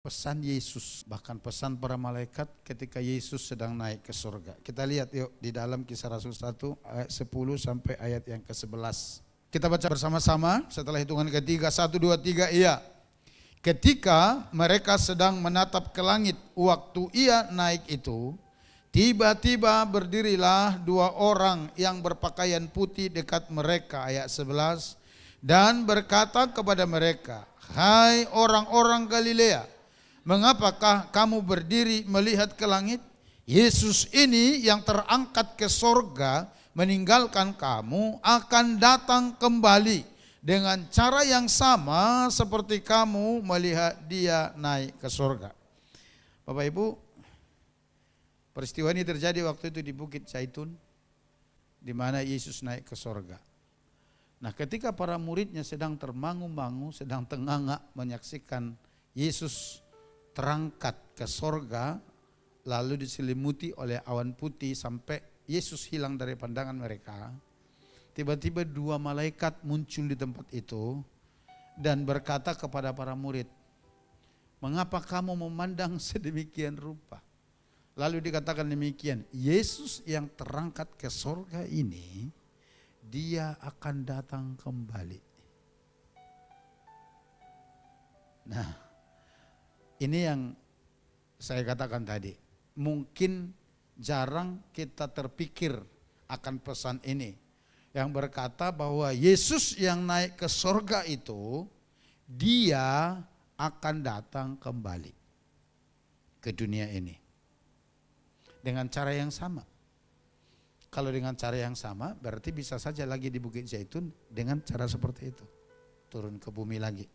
Pesan Yesus, bahkan pesan para malaikat ketika Yesus sedang naik ke surga. Kita lihat yuk di dalam Kisah Rasul 1 ayat 10 sampai ayat yang ke-11. Kita baca bersama-sama setelah hitungan ketiga, 1, 2, 3, iya. Ketika mereka sedang menatap ke langit waktu ia naik itu, tiba-tiba berdirilah dua orang yang berpakaian putih dekat mereka, ayat 11, dan berkata kepada mereka, "Hai orang-orang Galilea, mengapakah kamu berdiri melihat ke langit? Yesus ini yang terangkat ke sorga meninggalkan kamu akan datang kembali dengan cara yang sama seperti kamu melihat dia naik ke sorga." Bapak Ibu, peristiwa ini terjadi waktu itu di Bukit Zaitun, di mana Yesus naik ke sorga. Nah, ketika para muridnya sedang termangu-mangu, sedang tenganga menyaksikan Yesus terangkat ke sorga, lalu diselimuti oleh awan putih sampai Yesus hilang dari pandangan mereka. Tiba-tiba dua malaikat muncul di tempat itu dan berkata kepada para murid, "Mengapa kamu memandang sedemikian rupa?" Lalu dikatakan demikian, Yesus yang terangkat ke sorga ini, dia akan datang kembali. Nah, ini yang saya katakan tadi, mungkin jarang kita terpikir akan pesan ini yang berkata bahwa Yesus yang naik ke sorga itu, dia akan datang kembali ke dunia ini dengan cara yang sama. Kalau dengan cara yang sama berarti bisa saja lagi di Bukit Zaitun dengan cara seperti itu, turun ke bumi lagi,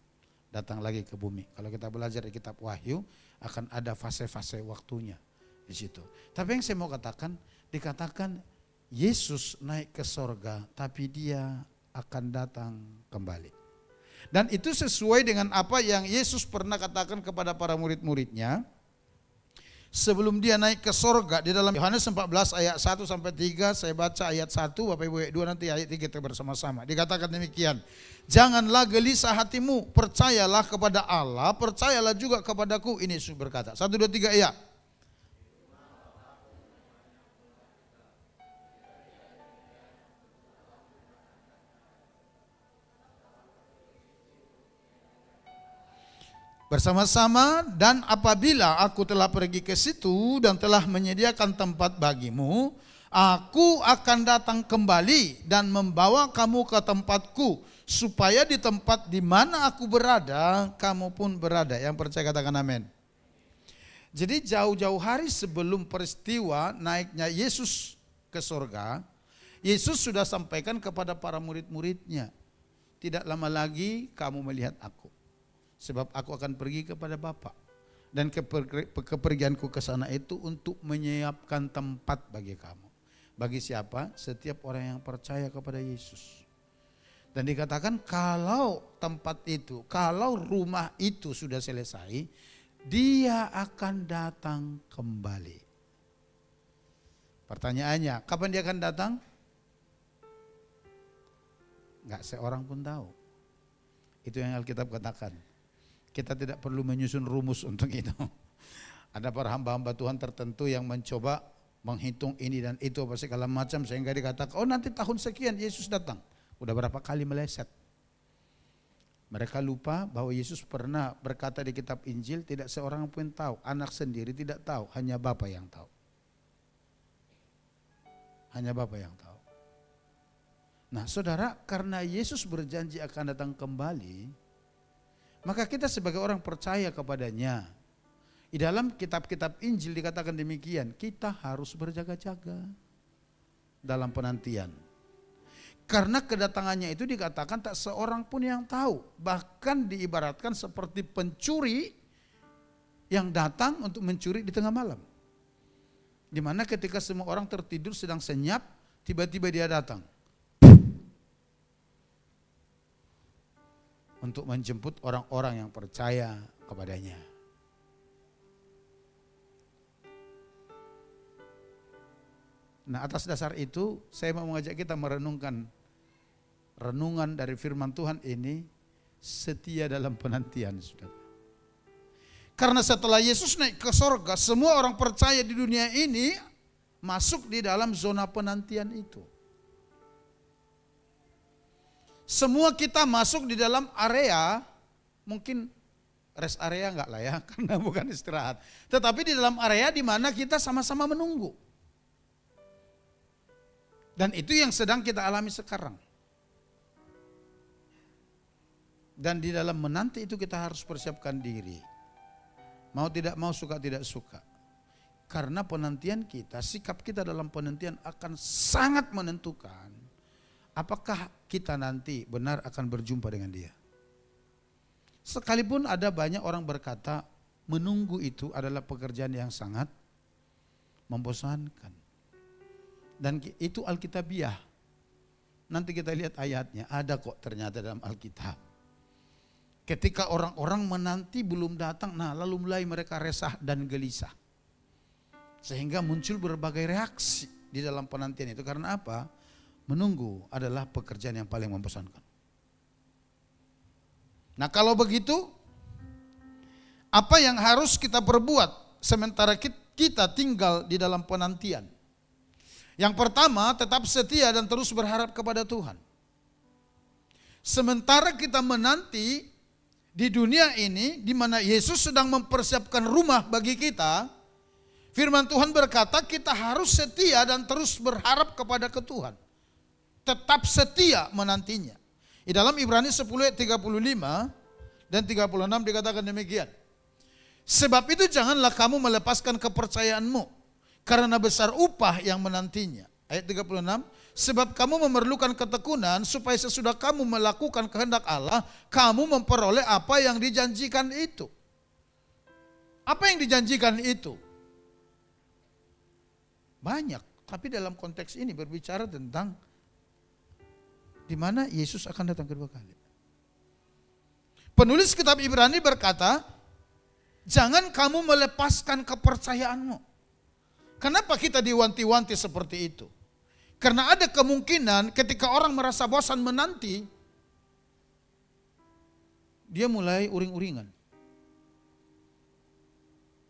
datang lagi ke bumi. Kalau kita belajar di kitab Wahyu akan ada fase-fase waktunya di situ. Tapi yang saya mau katakan, dikatakan Yesus naik ke sorga tapi dia akan datang kembali. Dan itu sesuai dengan apa yang Yesus pernah katakan kepada para murid-muridnya sebelum dia naik ke sorga. Di dalam Yohanes 14 ayat 1 sampai 3, saya baca ayat 1, Bapak Ibu ayat 2, nanti ayat 3 kita bersama-sama. Dikatakan demikian, "Janganlah gelisah hatimu, percayalah kepada Allah, percayalah juga kepadaku." Ini Yesus berkata. 1, 2, 3, iya. Bersama-sama, "Dan apabila aku telah pergi ke situ dan telah menyediakan tempat bagimu, aku akan datang kembali dan membawa kamu ke tempatku, supaya di tempat di mana aku berada, kamu pun berada." Yang percaya katakan amin. Jadi jauh-jauh hari sebelum peristiwa naiknya Yesus ke surga, Yesus sudah sampaikan kepada para murid-muridnya, "Tidak lama lagi kamu melihat aku, sebab aku akan pergi kepada Bapa, dan kepergianku ke sana itu untuk menyiapkan tempat bagi kamu." Bagi siapa? Setiap orang yang percaya kepada Yesus. Dan dikatakan kalau tempat itu, kalau rumah itu sudah selesai, dia akan datang kembali. Pertanyaannya, kapan dia akan datang? Enggak seorang pun tahu. Itu yang Alkitab katakan. Kita tidak perlu menyusun rumus untuk itu. Ada para hamba-hamba Tuhan tertentu yang mencoba menghitung ini dan itu apa segala macam sehingga dikatakan, "Oh, nanti tahun sekian Yesus datang." Udah berapa kali meleset. Mereka lupa bahwa Yesus pernah berkata di kitab Injil, tidak seorang pun tahu, anak sendiri tidak tahu, hanya Bapa yang tahu. Hanya Bapa yang tahu. Nah, saudara, karena Yesus berjanji akan datang kembali, maka kita sebagai orang percaya kepadanya. Di dalam kitab-kitab Injil dikatakan demikian, kita harus berjaga-jaga dalam penantian. Karena kedatangannya itu dikatakan tak seorang pun yang tahu. Bahkan diibaratkan seperti pencuri yang datang untuk mencuri di tengah malam. Dimana ketika semua orang tertidur sedang senyap, tiba-tiba dia datang untuk menjemput orang-orang yang percaya kepadanya. Nah, atas dasar itu saya mau mengajak kita merenungkan renungan dari firman Tuhan ini, setia dalam penantian, saudara. Karena setelah Yesus naik ke sorga, semua orang percaya di dunia ini masuk di dalam zona penantian itu. Semua kita masuk di dalam area, mungkin rest area enggak lah ya, karena bukan istirahat. Tetapi di dalam area di mana kita sama-sama menunggu. Dan itu yang sedang kita alami sekarang. Dan di dalam menanti itu kita harus persiapkan diri. Mau tidak mau, suka tidak suka. Karena penantian kita, sikap kita dalam penantian akan sangat menentukan apakah kita nanti benar akan berjumpa dengan Dia. Sekalipun ada banyak orang berkata menunggu itu adalah pekerjaan yang sangat membosankan. Dan itu Alkitabiah. Nanti kita lihat ayatnya, ada kok ternyata dalam Alkitab. Ketika orang-orang menanti belum datang, nah lalu mulai mereka resah dan gelisah. Sehingga muncul berbagai reaksi di dalam penantian itu. Karena apa? Menunggu adalah pekerjaan yang paling membosankan. Nah kalau begitu, apa yang harus kita perbuat sementara kita tinggal di dalam penantian? Yang pertama, tetap setia dan terus berharap kepada Tuhan. Sementara kita menanti di dunia ini, di mana Yesus sedang mempersiapkan rumah bagi kita, firman Tuhan berkata kita harus setia dan terus berharap kepada Tuhan. Tetap setia menantinya. Di dalam Ibrani 10 ayat 35 dan 36 dikatakan demikian. Sebab itu janganlah kamu melepaskan kepercayaanmu, karena besar upah yang menantinya. Ayat 36, sebab kamu memerlukan ketekunan supaya sesudah kamu melakukan kehendak Allah, kamu memperoleh apa yang dijanjikan itu. Apa yang dijanjikan itu? Banyak, tapi dalam konteks ini berbicara tentang di mana Yesus akan datang kedua kali. Penulis kitab Ibrani berkata, jangan kamu melepaskan kepercayaanmu. Kenapa kita diwanti-wanti seperti itu? Karena ada kemungkinan ketika orang merasa bosan menanti, dia mulai uring-uringan.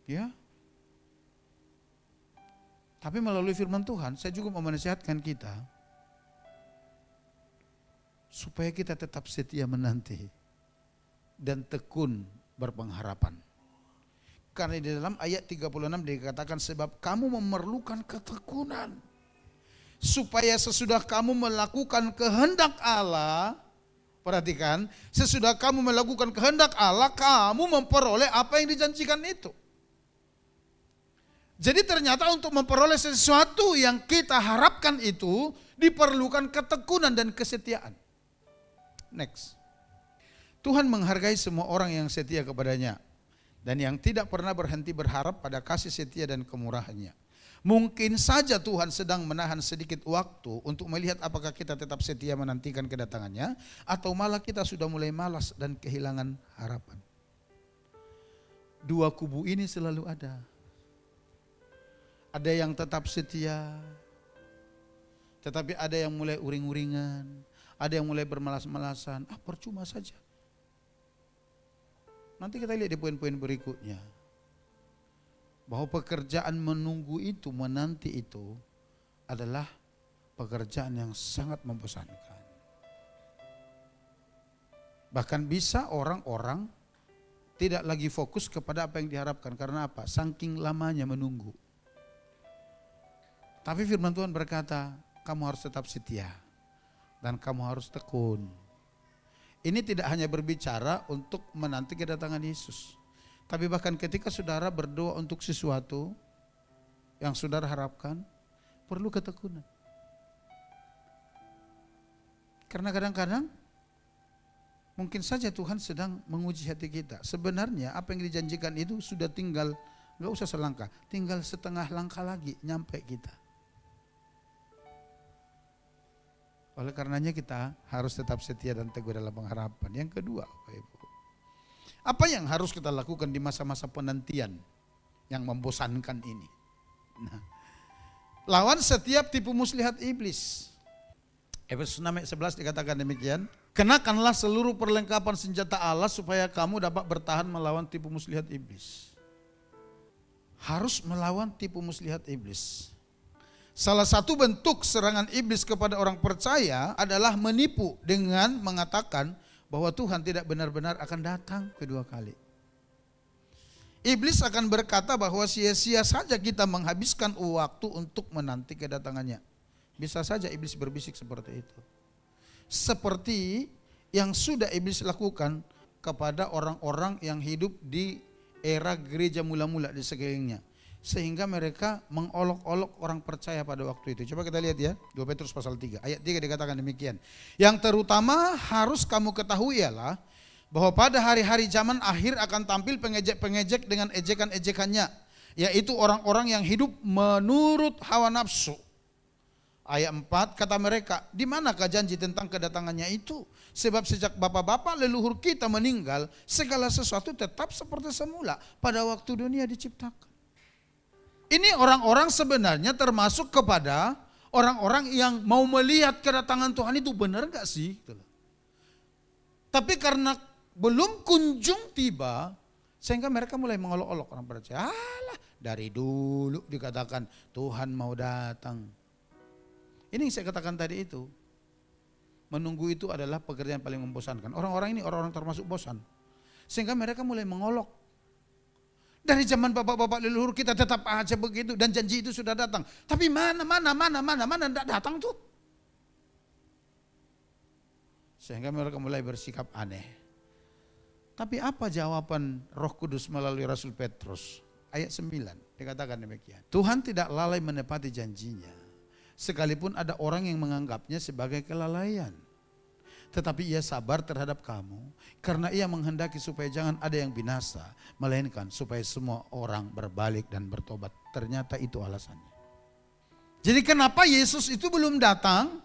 Ya. Tapi melalui firman Tuhan, saya juga mau menasihatkan kita supaya kita tetap setia menanti dan tekun berpengharapan. Karena di dalam ayat 36 dikatakan sebab kamu memerlukan ketekunan supaya sesudah kamu melakukan kehendak Allah, perhatikan, sesudah kamu melakukan kehendak Allah, kamu memperoleh apa yang dijanjikan itu. Jadi ternyata untuk memperoleh sesuatu yang kita harapkan itu diperlukan ketekunan dan kesetiaan. Next. Tuhan menghargai semua orang yang setia kepadanya dan yang tidak pernah berhenti berharap pada kasih setia dan kemurahannya. Mungkin saja Tuhan sedang menahan sedikit waktu untuk melihat apakah kita tetap setia menantikan kedatangannya atau malah kita sudah mulai malas dan kehilangan harapan. Dua kubu ini selalu ada. Ada yang tetap setia, tetapi ada yang mulai uring-uringan, ada yang mulai bermalas-malasan. Percuma saja. Nanti kita lihat di poin-poin berikutnya. Bahwa pekerjaan menunggu itu, menanti itu adalah pekerjaan yang sangat membosankan. Bahkan bisa orang-orang tidak lagi fokus kepada apa yang diharapkan. Karena apa? Saking lamanya menunggu. Tapi firman Tuhan berkata, kamu harus tetap setia dan kamu harus tekun. Ini tidak hanya berbicara untuk menanti kedatangan Yesus. Tapi bahkan ketika saudara berdoa untuk sesuatu yang saudara harapkan, perlu ketekunan. Karena kadang-kadang mungkin saja Tuhan sedang menguji hati kita. Sebenarnya apa yang dijanjikan itu sudah tinggal, gak usah selangkah, tinggal setengah langkah lagi nyampe kita. Oleh karenanya kita harus tetap setia dan teguh dalam pengharapan. Yang kedua, Bapak Ibu, apa yang harus kita lakukan di masa-masa penantian yang membosankan ini? Nah, lawan setiap tipu muslihat iblis. Efesus 6 ayat 11 dikatakan demikian. Kenakanlah seluruh perlengkapan senjata Allah supaya kamu dapat bertahan melawan tipu muslihat iblis. Harus melawan tipu muslihat iblis. Salah satu bentuk serangan iblis kepada orang percaya adalah menipu dengan mengatakan bahwa Tuhan tidak benar-benar akan datang kedua kali. Iblis akan berkata bahwa sia-sia saja kita menghabiskan waktu untuk menanti kedatangannya. Bisa saja iblis berbisik seperti itu. Seperti yang sudah iblis lakukan kepada orang-orang yang hidup di era gereja mula-mula di sekelilingnya. Sehingga mereka mengolok-olok orang percaya pada waktu itu. Coba kita lihat ya, 2 Petrus pasal 3. Ayat 3 dikatakan demikian. Yang terutama harus kamu ketahui ialah bahwa pada hari-hari zaman akhir akan tampil pengejek-pengejek dengan ejekan-ejekannya. Yaitu orang-orang yang hidup menurut hawa nafsu. Ayat 4 kata mereka, di manakah janji tentang kedatangannya itu? Sebab sejak bapak-bapak leluhur kita meninggal, segala sesuatu tetap seperti semula pada waktu dunia diciptakan. Ini orang-orang sebenarnya termasuk kepada orang-orang yang mau melihat kedatangan Tuhan itu benar gak sih? Tapi karena belum kunjung tiba, sehingga mereka mulai mengolok-olok orang percaya. Alah, dari dulu dikatakan Tuhan mau datang. Ini yang saya katakan tadi itu. Menunggu itu adalah pekerjaan paling membosankan. Orang-orang ini orang-orang termasuk bosan. Sehingga mereka mulai mengolok. Dari zaman bapak-bapak leluhur kita tetap aja begitu dan janji itu sudah datang. Tapi mana tidak datang tuh. Sehingga mereka mulai bersikap aneh. Tapi apa jawaban Roh Kudus melalui Rasul Petrus? Ayat 9 dikatakan demikian. Tuhan tidak lalai menepati janjinya. Sekalipun ada orang yang menganggapnya sebagai kelalaian. Tetapi ia sabar terhadap kamu. Karena ia menghendaki supaya jangan ada yang binasa. Melainkan supaya semua orang berbalik dan bertobat. Ternyata itu alasannya. Jadi kenapa Yesus itu belum datang?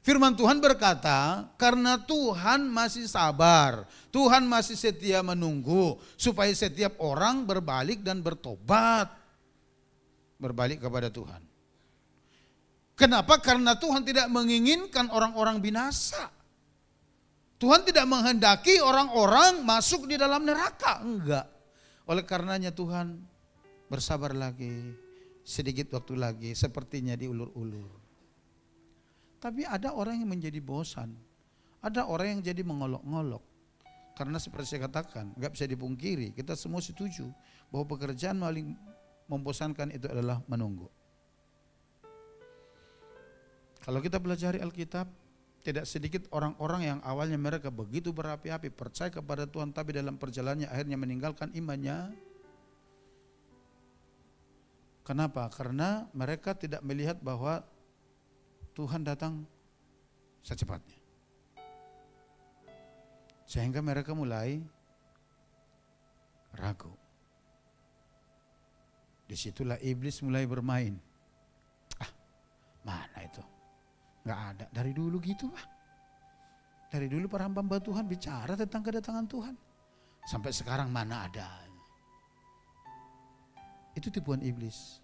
Firman Tuhan berkata, karena Tuhan masih sabar. Tuhan masih setia menunggu. Supaya setiap orang berbalik dan bertobat. Berbalik kepada Tuhan. Kenapa? Karena Tuhan tidak menginginkan orang-orang binasa. Tuhan tidak menghendaki orang-orang masuk di dalam neraka. Enggak. Oleh karenanya Tuhan bersabar lagi. Sedikit waktu lagi. Sepertinya diulur-ulur. Tapi ada orang yang menjadi bosan. Ada orang yang jadi mengolok-ngolok. Karena seperti saya katakan, enggak bisa dipungkiri. Kita semua setuju bahwa pekerjaan paling membosankan itu adalah menunggu. Kalau kita pelajari Alkitab, tidak sedikit orang-orang yang awalnya mereka begitu berapi-api percaya kepada Tuhan, tapi dalam perjalanannya akhirnya meninggalkan imannya. Kenapa? Karena mereka tidak melihat bahwa Tuhan datang secepatnya. Sehingga mereka mulai ragu. Disitulah iblis mulai bermain. Mana itu? Nggak ada, dari dulu gitu lah. Dari dulu para hamba Tuhan bicara tentang kedatangan Tuhan. Sampai sekarang mana ada. Itu tipuan iblis.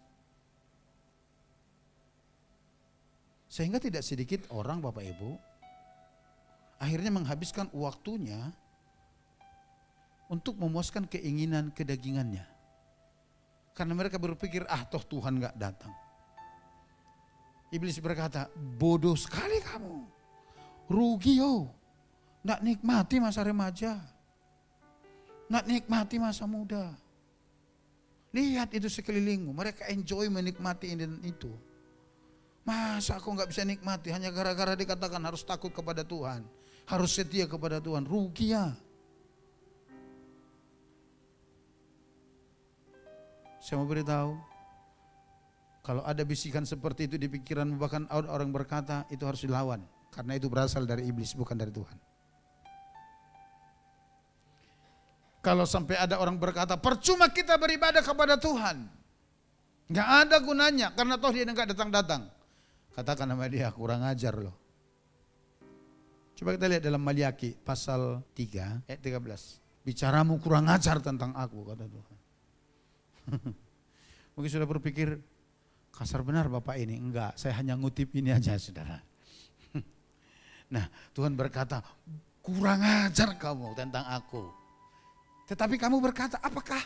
Sehingga tidak sedikit orang Bapak Ibu akhirnya menghabiskan waktunya untuk memuaskan keinginan kedagingannya. Karena mereka berpikir, toh Tuhan gak datang. Iblis berkata, bodoh sekali kamu. Rugi Nggak nikmati masa remaja. Nggak nikmati masa muda. Lihat itu sekelilingmu, mereka enjoy menikmati ini dan itu. Masa aku nggak bisa nikmati hanya gara-gara dikatakan harus takut kepada Tuhan. Harus setia kepada Tuhan. Rugi ya. Saya mau beritahu, kalau ada bisikan seperti itu di pikiran, bahkan orang berkata, itu harus dilawan. Karena itu berasal dari iblis, bukan dari Tuhan. Kalau sampai ada orang berkata, percuma kita beribadah kepada Tuhan. Nggak ada gunanya, karena toh dia nggak datang-datang. Katakan sama dia, kurang ajar loh. Coba kita lihat dalam Maliaki pasal 3 ayat 13. Bicaramu kurang ajar tentang aku, kata Tuhan. Mungkin sudah berpikir, kasar benar Bapak ini. Enggak, saya hanya ngutip ini aja saudara. Nah, Tuhan berkata, kurang ajar kamu tentang aku. Tetapi kamu berkata, apakah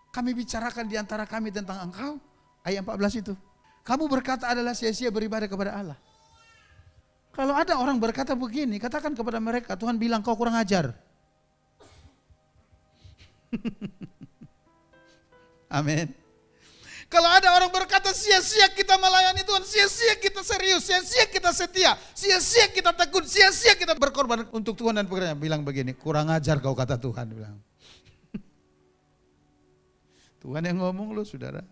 kami bicarakan di antara kami tentang engkau? Ayat 14 itu. Kamu berkata adalah sia-sia beribadah kepada Allah. Kalau ada orang berkata begini, katakan kepada mereka, Tuhan bilang kau kurang ajar. Amin. Kalau ada orang berkata sia-sia kita melayani Tuhan, sia-sia kita serius, sia-sia kita setia, sia-sia kita tekun, sia-sia kita berkorban untuk Tuhan dan pekerjaan. Bilang begini, kurang ajar kau kata Tuhan. Bilang. Tuhan yang ngomong loh saudara.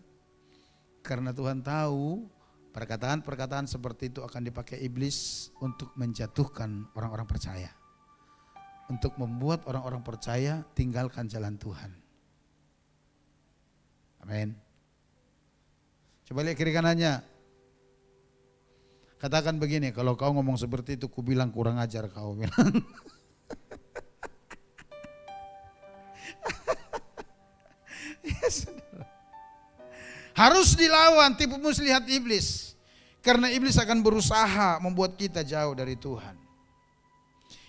Karena Tuhan tahu perkataan-perkataan seperti itu akan dipakai iblis untuk menjatuhkan orang-orang percaya. Untuk membuat orang-orang percaya tinggalkan jalan Tuhan. Amin. Coba lihat kiri kanannya. Katakan begini, kalau kau ngomong seperti itu, ku bilang kurang ajar kau. Bilang. Yes. Harus dilawan tipu muslihat iblis. Karena iblis akan berusaha membuat kita jauh dari Tuhan.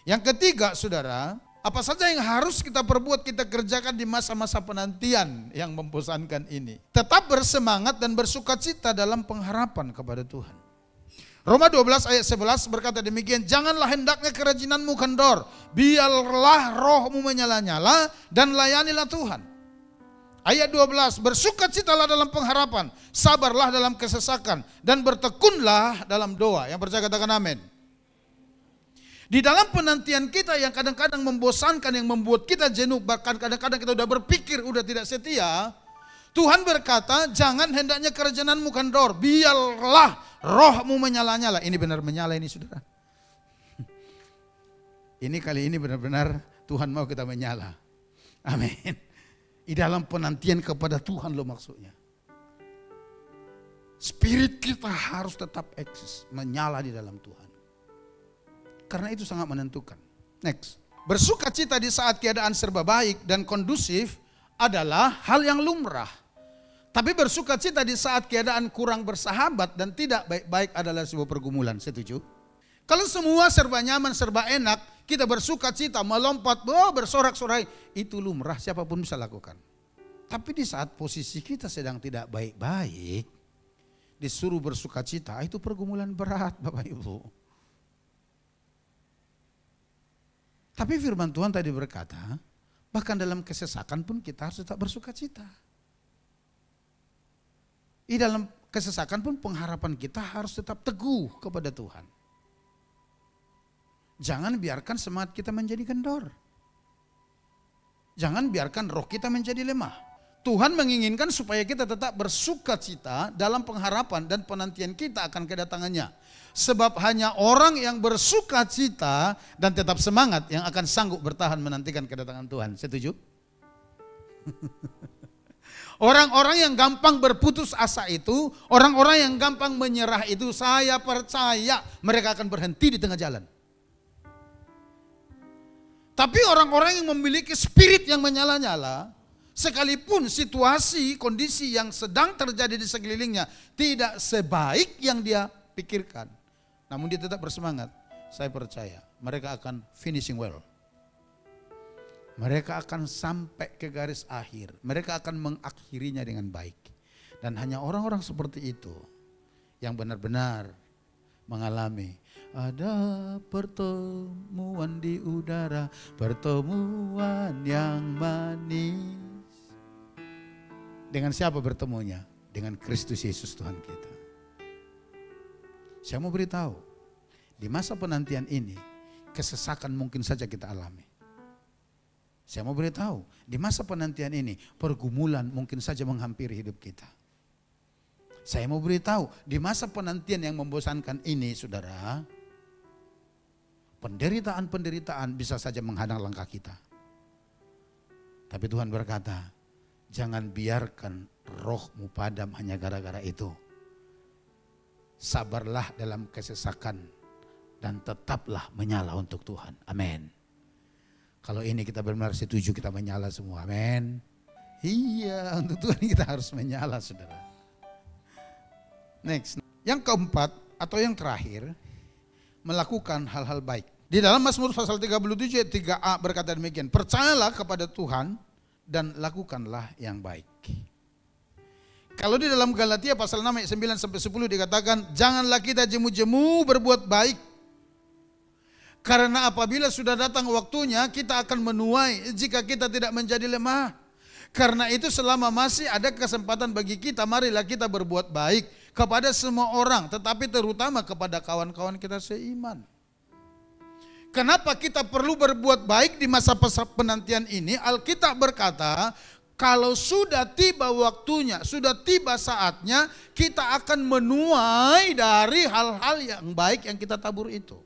Yang ketiga saudara, apa saja yang harus kita perbuat, kita kerjakan di masa-masa penantian yang membosankan ini. Tetap bersemangat dan bersukacita dalam pengharapan kepada Tuhan. Roma 12 ayat 11 berkata demikian, janganlah hendaknya kerajinanmu kendor, biarlah rohmu menyala-nyala dan layanilah Tuhan. Ayat 12, bersukacitalah dalam pengharapan, sabarlah dalam kesesakan, dan bertekunlah dalam doa. Yang percaya katakan amin. Di dalam penantian kita yang kadang-kadang membosankan, yang membuat kita jenuh, bahkan kadang-kadang kita udah berpikir udah tidak setia, Tuhan berkata, jangan hendaknya kerajinanmu kendor, biarlah rohmu menyala-nyala. Ini benar menyala ini saudara. Ini kali ini benar-benar Tuhan mau kita menyala. Amin. Di dalam penantian kepada Tuhan loh maksudnya. Spirit kita harus tetap eksis, menyala di dalam Tuhan. Karena itu sangat menentukan. Next. Bersukacita di saat keadaan serba baik dan kondusif adalah hal yang lumrah. Tapi bersukacita di saat keadaan kurang bersahabat dan tidak baik-baik adalah sebuah pergumulan. Setuju? Kalau semua serba nyaman, serba enak, kita bersukacita, melompat, bersorak-sorai, itu lumrah, siapapun bisa lakukan. Tapi di saat posisi kita sedang tidak baik-baik, disuruh bersukacita, itu pergumulan berat Bapak Ibu. Tapi firman Tuhan tadi berkata, bahkan dalam kesesakan pun kita harus tetap bersukacita. Di dalam kesesakan pun pengharapan kita harus tetap teguh kepada Tuhan. Jangan biarkan semangat kita menjadi kendor. Jangan biarkan roh kita menjadi lemah. Tuhan menginginkan supaya kita tetap bersukacita dalam pengharapan dan penantian kita akan kedatangannya. Sebab hanya orang yang bersukacita dan tetap semangat yang akan sanggup bertahan menantikan kedatangan Tuhan. Setuju? Orang-orang yang gampang berputus asa itu, orang-orang yang gampang menyerah itu, saya percaya mereka akan berhenti di tengah jalan. Tapi orang-orang yang memiliki spirit yang menyala-nyala, sekalipun situasi, kondisi yang sedang terjadi di sekelilingnya tidak sebaik yang dia pikirkan, namun dia tetap bersemangat. Saya percaya mereka akan finishing well. Mereka akan sampai ke garis akhir. Mereka akan mengakhirinya dengan baik. Dan hanya orang-orang seperti itu yang benar-benar mengalami ada pertemuan di udara, pertemuan yang manis. Dengan siapa bertemunya? Dengan Kristus Yesus Tuhan kita. Saya mau beritahu, di masa penantian ini, kesesakan mungkin saja kita alami. Saya mau beritahu, di masa penantian ini, pergumulan mungkin saja menghampiri hidup kita. Saya mau beritahu, di masa penantian yang membosankan ini, saudara, penderitaan-penderitaan bisa saja menghadang langkah kita. Tapi Tuhan berkata, jangan biarkan rohmu padam hanya gara-gara itu. Sabarlah dalam kesesakan dan tetaplah menyala untuk Tuhan. Amin. Kalau ini kita benar-benar setuju, kita menyala semua. Amin. Iya, untuk Tuhan kita harus menyala, saudara. Next. Yang keempat atau yang terakhir, melakukan hal-hal baik. Di dalam Mazmur pasal 37 ayat 3a berkata demikian, percayalah kepada Tuhan dan lakukanlah yang baik. Kalau di dalam Galatia pasal 6 ayat 9 sampai 10 dikatakan, janganlah kita jemu-jemu berbuat baik. Karena apabila sudah datang waktunya, kita akan menuai jika kita tidak menjadi lemah. Karena itu selama masih ada kesempatan bagi kita, marilah kita berbuat baik kepada semua orang, tetapi terutama kepada kawan-kawan kita seiman. Kenapa kita perlu berbuat baik di masa penantian ini? Alkitab berkata, kalau sudah tiba waktunya, sudah tiba saatnya, kita akan menuai dari hal-hal yang baik yang kita tabur itu.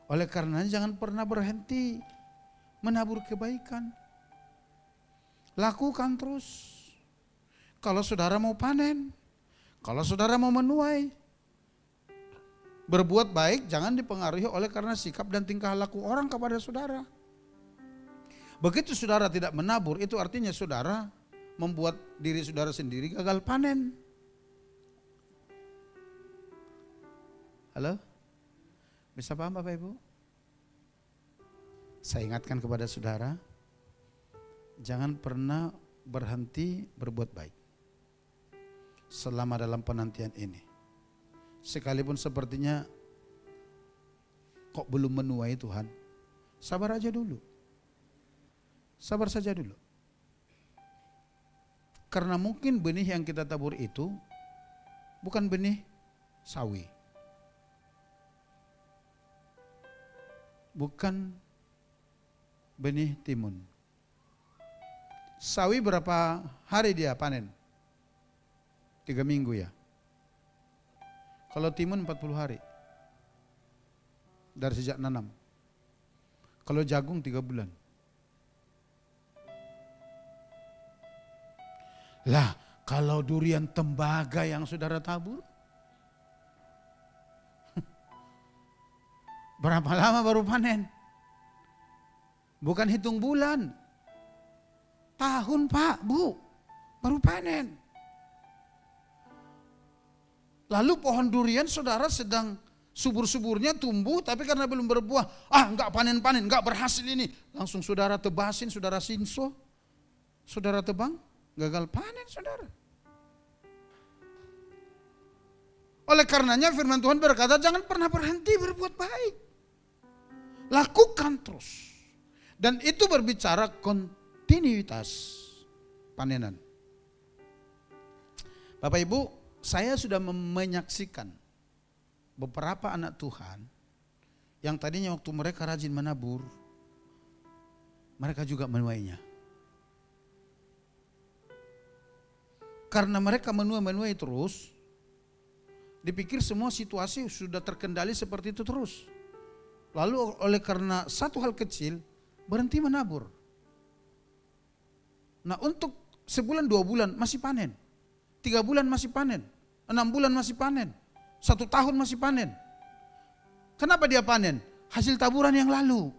Oleh karena jangan pernah berhenti menabur kebaikan. Lakukan terus. Kalau saudara mau panen, kalau saudara mau menuai, berbuat baik jangan dipengaruhi oleh karena sikap dan tingkah laku orang kepada saudara. Begitu saudara tidak menabur, itu artinya saudara membuat diri saudara sendiri gagal panen. Halo? Bisa paham Bapak Ibu? Saya ingatkan kepada saudara, jangan pernah berhenti berbuat baik selama dalam penantian ini. Sekalipun sepertinya kok belum menuai Tuhan, sabar aja dulu. Sabar saja dulu. Karena mungkin benih yang kita tabur itu bukan benih sawi. Bukan benih timun. Sawi berapa hari dia panen? 3 minggu ya. Kalau timun 40 hari. Dari sejak nanam. Kalau jagung 3 bulan. Lah, kalau durian tembaga yang saudara tabur? Berapa lama baru panen? Bukan hitung bulan. Tahun Pak, Bu, baru panen. Lalu pohon durian saudara sedang subur-suburnya tumbuh, tapi karena belum berbuah, enggak panen-panen, enggak berhasil ini. Langsung saudara tebasin, saudara sinso, saudara tebang, gagal panen saudara. Oleh karenanya firman Tuhan berkata, jangan pernah berhenti berbuat baik. Lakukan terus. Dan itu berbicara kontinuitas panenan. Bapak Ibu, saya sudah menyaksikan beberapa anak Tuhan yang tadinya waktu mereka rajin menabur, mereka juga menuainya. Karena mereka menuai terus, dipikir semua situasi sudah terkendali seperti itu terus. Lalu oleh karena satu hal kecil, berhenti menabur. Nah untuk sebulan 2 bulan masih panen. 3 bulan masih panen, 6 bulan masih panen, 1 tahun masih panen. Kenapa dia panen? Hasil taburan yang lalu.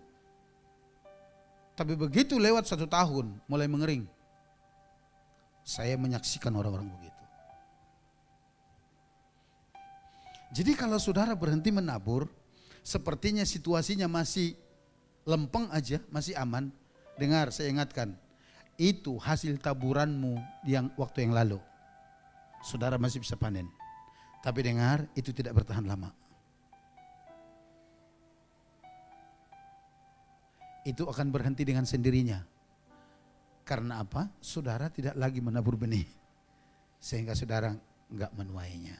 Tapi begitu lewat 1 tahun mulai mengering. Saya menyaksikan orang-orang begitu. Jadi kalau saudara berhenti menabur, sepertinya situasinya masih lempeng aja, masih aman. Dengar, saya ingatkan, itu hasil taburanmu yang waktu yang lalu. Saudara masih bisa panen. Tapi dengar, itu tidak bertahan lama. Itu akan berhenti dengan sendirinya. Karena apa? Saudara tidak lagi menabur benih. Sehingga saudara enggak menuainya.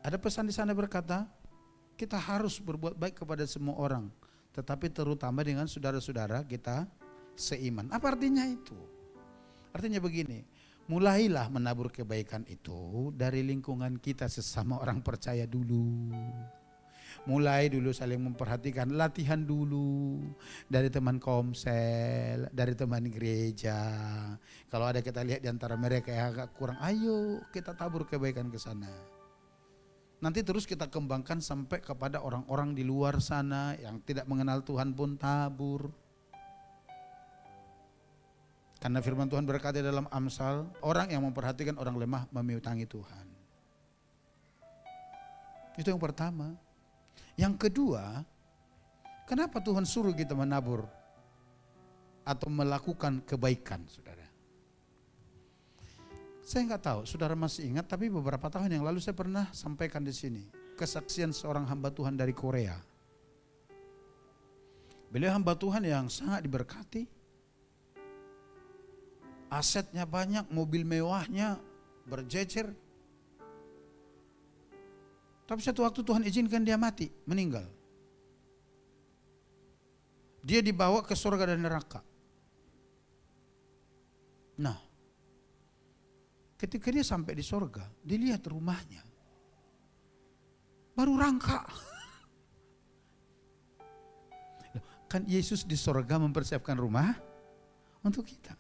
Ada pesan di sana berkata, kita harus berbuat baik kepada semua orang. Tetapi terutama dengan saudara-saudara kita seiman. Apa artinya itu? Artinya begini, mulailah menabur kebaikan itu dari lingkungan kita sesama orang percaya dulu. Mulai dulu saling memperhatikan, latihan dulu dari teman komsel, dari teman gereja. Kalau ada kita lihat di antara mereka yang agak kurang, ayo kita tabur kebaikan ke sana. Nanti terus kita kembangkan sampai kepada orang-orang di luar sana yang tidak mengenal Tuhan pun tabur. Karena firman Tuhan berkata dalam Amsal, orang yang memperhatikan orang lemah memiutangi Tuhan. Itu yang pertama. Yang kedua, kenapa Tuhan suruh kita menabur atau melakukan kebaikan, saudara? Saya nggak tahu, saudara masih ingat, tapi beberapa tahun yang lalu saya pernah sampaikan di sini kesaksian seorang hamba Tuhan dari Korea. Beliau hamba Tuhan yang sangat diberkati, asetnya banyak, mobil mewahnya berjejer. Tapi satu waktu Tuhan izinkan dia mati, meninggal. Dia dibawa ke surga dan neraka. Nah, ketika dia sampai di surga, dilihat rumahnya baru rangka. Kan Yesus di surga mempersiapkan rumah untuk kita.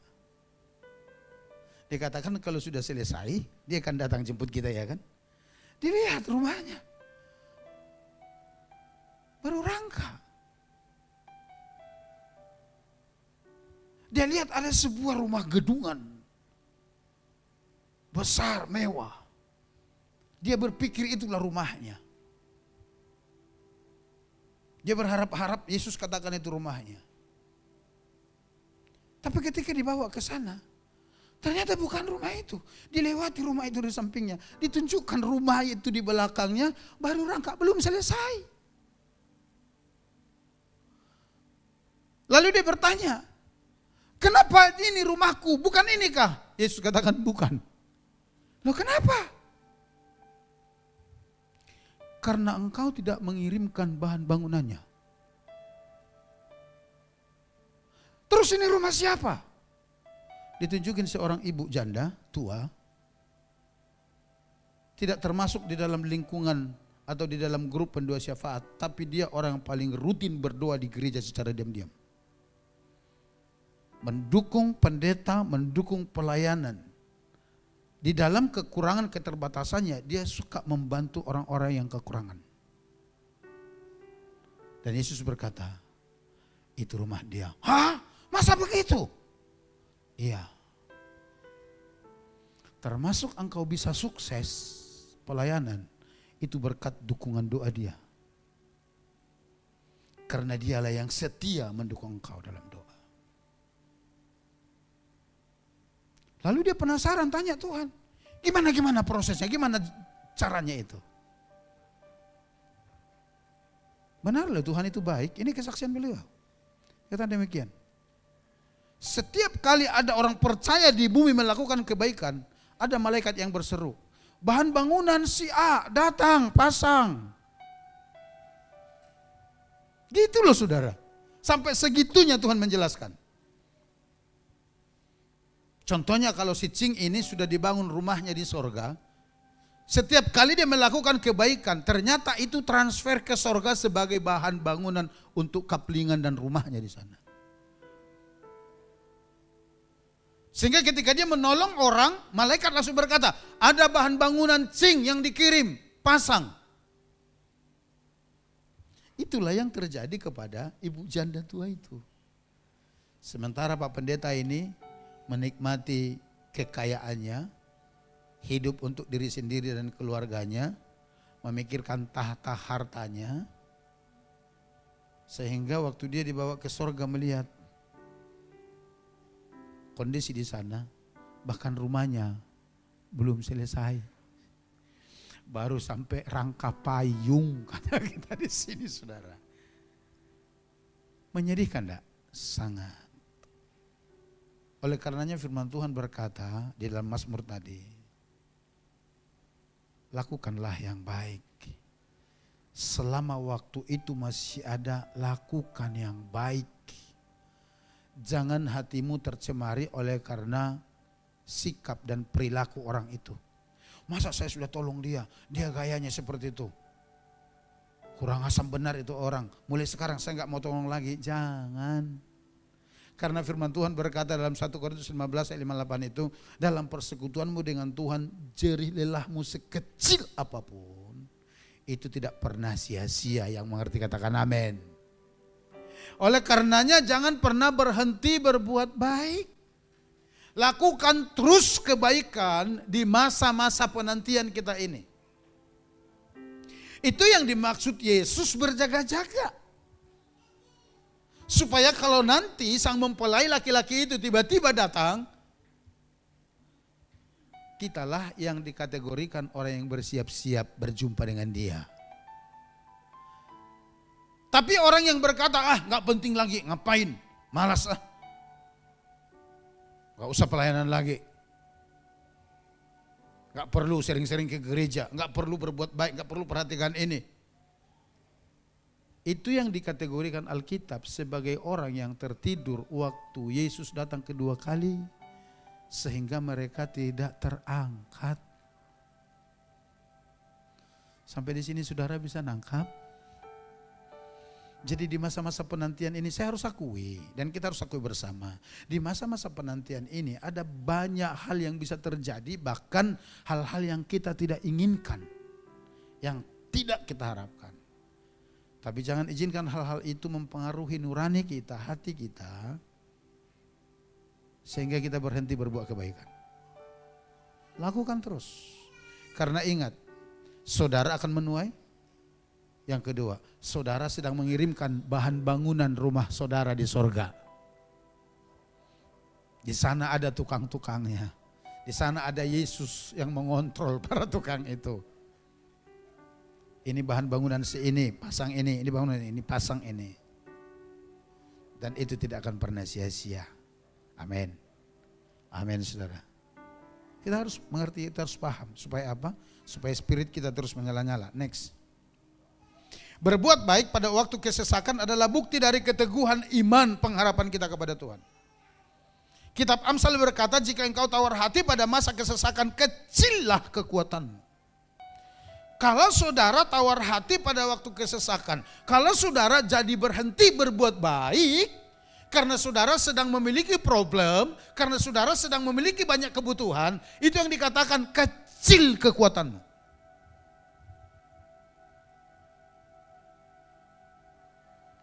Dikatakan kalau sudah selesai, dia akan datang jemput kita, ya kan? Dilihat rumahnya baru rangka. Dia lihat ada sebuah rumah gedungan besar, mewah. Dia berpikir itulah rumahnya. Dia berharap-harap Yesus katakan itu rumahnya. Tapi ketika dibawa ke sana, ternyata bukan rumah itu. Dilewati rumah itu di sampingnya. Ditunjukkan rumah itu di belakangnya, baru rangka, belum selesai. Lalu dia bertanya, kenapa ini rumahku, bukan ini kah? Yesus katakan bukan. Loh kenapa? Karena engkau tidak mengirimkan bahan bangunannya. Terus ini rumah siapa? Ditunjukin seorang ibu janda tua, tidak termasuk di dalam lingkungan atau di dalam grup pendua syafaat, tapi dia orang yang paling rutin berdoa di gereja secara diam-diam. Mendukung pendeta, mendukung pelayanan. Di dalam kekurangan keterbatasannya, dia suka membantu orang-orang yang kekurangan. Dan Yesus berkata, itu rumah dia. Hah? Masa begitu? Iya. Termasuk engkau bisa sukses pelayanan, itu berkat dukungan doa dia. Karena dialah yang setia mendukung engkau dalam doa. Lalu dia penasaran, tanya Tuhan, gimana prosesnya, gimana caranya itu? Benar loh, Tuhan itu baik, ini kesaksian beliau. Kata demikian. Setiap kali ada orang percaya di bumi melakukan kebaikan, ada malaikat yang berseru, bahan bangunan si A datang, pasang. Gitu loh saudara. Sampai segitunya Tuhan menjelaskan. Contohnya kalau si Cing ini sudah dibangun rumahnya di sorga, setiap kali dia melakukan kebaikan, ternyata itu transfer ke sorga sebagai bahan bangunan untuk kaplingan dan rumahnya di sana. Sehingga ketika dia menolong orang, malaikat langsung berkata, ada bahan bangunan Cing yang dikirim, pasang. Itulah yang terjadi kepada ibu janda tua itu. Sementara Pak Pendeta ini menikmati kekayaannya, hidup untuk diri sendiri dan keluarganya, memikirkan tahta hartanya, sehingga waktu dia dibawa ke surga melihat kondisi di sana, bahkan rumahnya belum selesai, baru sampai rangka payung, kata kita di sini, saudara. Menyedihkan enggak? Sangat. Oleh karenanya firman Tuhan berkata di dalam Mazmur tadi, lakukanlah yang baik. Selama waktu itu masih ada, lakukan yang baik. Jangan hatimu tercemari oleh karena sikap dan perilaku orang itu. Masa saya sudah tolong dia gayanya seperti itu. Kurang asam benar itu orang. Mulai sekarang saya nggak mau tolong lagi. Jangan. Karena firman Tuhan berkata dalam 1 Korintus 15 ayat 58 itu, dalam persekutuanmu dengan Tuhan, jerih lelahmu sekecil apapun, itu tidak pernah sia-sia. Yang mengerti katakan amin. Oleh karenanya jangan pernah berhenti berbuat baik. Lakukan terus kebaikan di masa-masa penantian kita ini. Itu yang dimaksud Yesus berjaga-jaga. Supaya kalau nanti sang mempelai laki-laki itu tiba-tiba datang, kitalah yang dikategorikan orang yang bersiap-siap berjumpa dengan dia. Tapi orang yang berkata, gak penting lagi, ngapain, malas gak usah pelayanan lagi. Gak perlu sering-sering ke gereja, gak perlu berbuat baik, gak perlu perhatikan ini. Itu yang dikategorikan Alkitab sebagai orang yang tertidur waktu Yesus datang kedua kali, sehingga mereka tidak terangkat. Sampai di sini saudara bisa nangkap? Jadi di masa-masa penantian ini saya harus akui, dan kita harus akui bersama. Di masa-masa penantian ini ada banyak hal yang bisa terjadi, bahkan hal-hal yang kita tidak inginkan, yang tidak kita harapkan. Tapi jangan izinkan hal-hal itu mempengaruhi nurani kita, hati kita, sehingga kita berhenti berbuat kebaikan. Lakukan terus. Karena ingat, saudara akan menuai. Yang kedua, saudara sedang mengirimkan bahan bangunan rumah saudara di sorga. Di sana ada tukang-tukangnya. Di sana ada Yesus yang mengontrol para tukang itu. Ini bahan bangunan ini, pasang ini bangunan ini, pasang ini. Dan itu tidak akan pernah sia-sia. Amin. Amin saudara. Kita harus mengerti, kita harus paham. Supaya apa? Supaya spirit kita terus menyala-nyala. Next. Berbuat baik pada waktu kesesakan adalah bukti dari keteguhan iman pengharapan kita kepada Tuhan. Kitab Amsal berkata, jika engkau tawar hati pada masa kesesakan, kecillah kekuatanmu. Kalau saudara tawar hati pada waktu kesesakan, kalau saudara jadi berhenti berbuat baik, karena saudara sedang memiliki problem, karena saudara sedang memiliki banyak kebutuhan, itu yang dikatakan kecil kekuatanmu.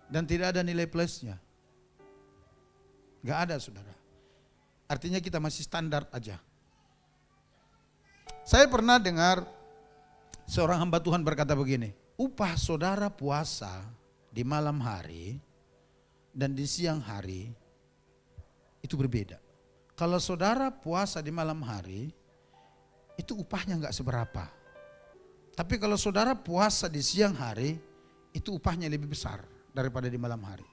Dan tidak ada nilai plusnya. Gak ada saudara. Artinya kita masih standar aja. Saya pernah dengar seorang hamba Tuhan berkata begini, upah saudara puasa di malam hari dan di siang hari itu berbeda. Kalau saudara puasa di malam hari, itu upahnya enggak seberapa. Tapi kalau saudara puasa di siang hari, itu upahnya lebih besar daripada di malam hari.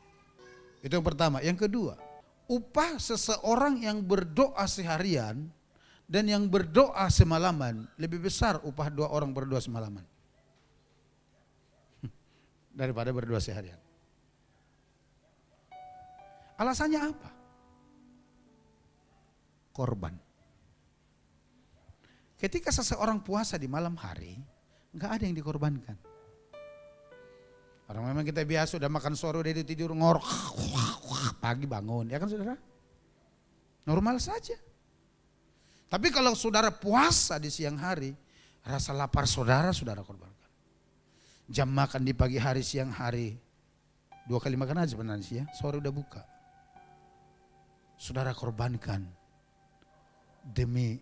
Itu yang pertama. Yang kedua, upah seseorang yang berdoa seharian dan yang berdoa semalaman lebih besar upah dua orang berdoa semalaman daripada berdoa seharian. Alasannya apa? Korban. Ketika seseorang puasa di malam hari, nggak ada yang dikorbankan. Orang memang kita biasa udah makan sore udah tidur ngorok, pagi bangun, ya kan saudara? Normal saja. Tapi kalau saudara puasa di siang hari, rasa lapar saudara korbankan. Jam makan di pagi hari, siang hari, 2 kali makan aja sebenarnya ya, sore udah buka. Saudara korbankan demi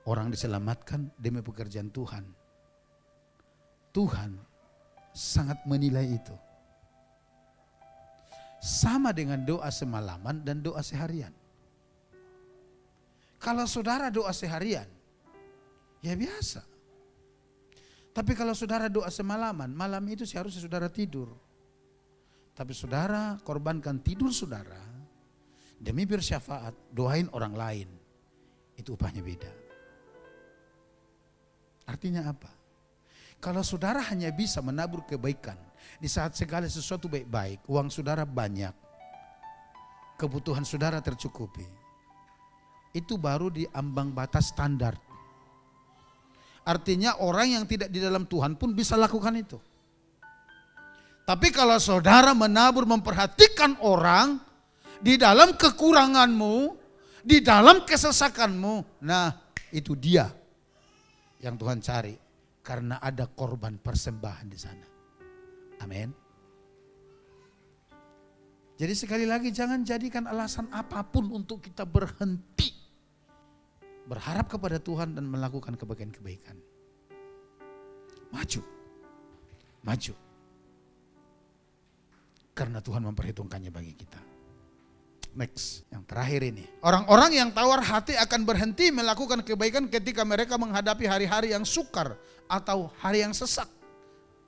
orang diselamatkan, demi pekerjaan Tuhan. Tuhan sangat menilai itu. Sama dengan doa semalaman dan doa seharian. Kalau saudara doa seharian, ya biasa. Tapi kalau saudara doa semalaman, malam itu seharusnya saudara tidur. Tapi saudara korbankan tidur saudara demi bersyafaat, doain orang lain. Itu upahnya beda. Artinya apa? Kalau saudara hanya bisa menabur kebaikan di saat segala sesuatu baik-baik, uang saudara banyak, kebutuhan saudara tercukupi, itu baru di ambang batas standar. Artinya orang yang tidak di dalam Tuhan pun bisa lakukan itu. Tapi kalau saudara menabur, memperhatikan orang di dalam kekuranganmu, di dalam kesesakanmu, nah itu dia yang Tuhan cari. Karena ada korban persembahan di sana. Amin. Jadi sekali lagi jangan jadikan alasan apapun untuk kita berhenti berharap kepada Tuhan dan melakukan kebaikan-kebaikan. Maju. maju. Karena Tuhan memperhitungkannya bagi kita. Next, yang terakhir ini. Orang-orang yang tawar hati akan berhenti melakukan kebaikan ketika mereka menghadapi hari-hari yang sukar atau hari yang sesak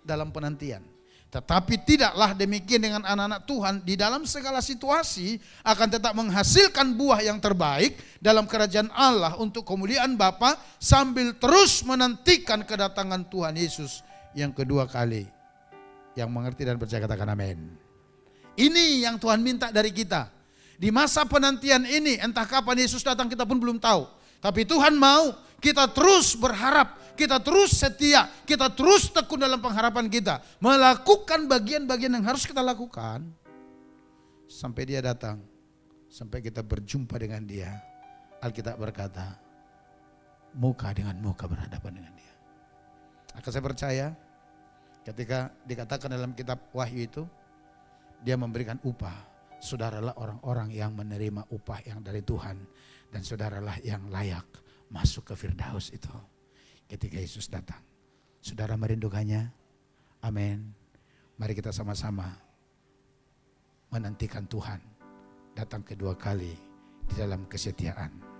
dalam penantian. Tetapi tidaklah demikian dengan anak-anak Tuhan. Di dalam segala situasi akan tetap menghasilkan buah yang terbaik dalam kerajaan Allah untuk kemuliaan Bapa, sambil terus menantikan kedatangan Tuhan Yesus yang kedua kali. Yang mengerti dan percaya katakan amin. Ini yang Tuhan minta dari kita. Di masa penantian ini, entah kapan Yesus datang kita pun belum tahu. Tapi Tuhan mau kita terus berharap, kita terus setia, kita terus tekun dalam pengharapan kita. Melakukan bagian-bagian yang harus kita lakukan. Sampai dia datang, sampai kita berjumpa dengan dia. Alkitab berkata, muka dengan muka berhadapan dengan dia. Maka saya percaya, ketika dikatakan dalam kitab Wahyu itu, dia memberikan upah. Saudaralah orang-orang yang menerima upah yang dari Tuhan. Dan saudaralah yang layak masuk ke Firdaus itu ketika Yesus datang. Saudara merindukannya? Amin. Mari kita sama-sama menantikan Tuhan datang kedua kali di dalam kesetiaan.